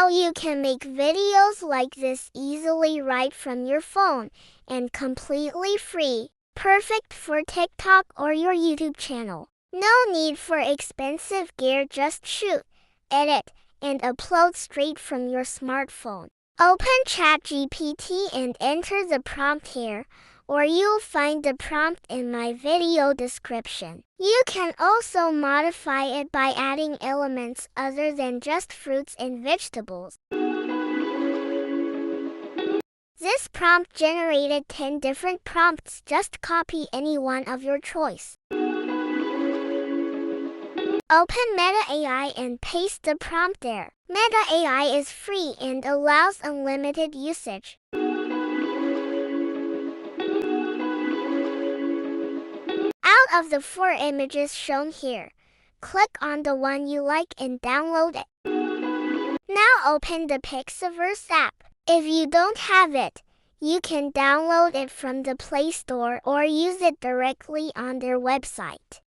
Now you can make videos like this easily right from your phone and completely free. Perfect for TikTok or your YouTube channel. No need for expensive gear, just shoot, edit, and upload straight from your smartphone. Open ChatGPT and enter the prompt here, or you'll find the prompt in my video description. You can also modify it by adding elements other than just fruits and vegetables. This prompt generated 10 different prompts. Just copy any one of your choice. Open Meta AI and paste the prompt there. Meta AI is free and allows unlimited usage. Out of the 4 images shown here, click on the one you like and download it. Now open the Pixaverse app. If you don't have it, you can download it from the Play Store or use it directly on their website.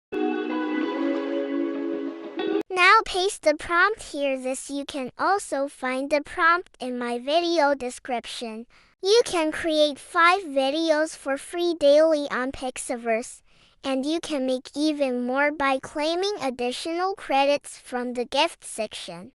Now paste the prompt here. You can also find the prompt in my video description. You can create 5 videos for free daily on Pixaverse, and you can make even more by claiming additional credits from the gift section.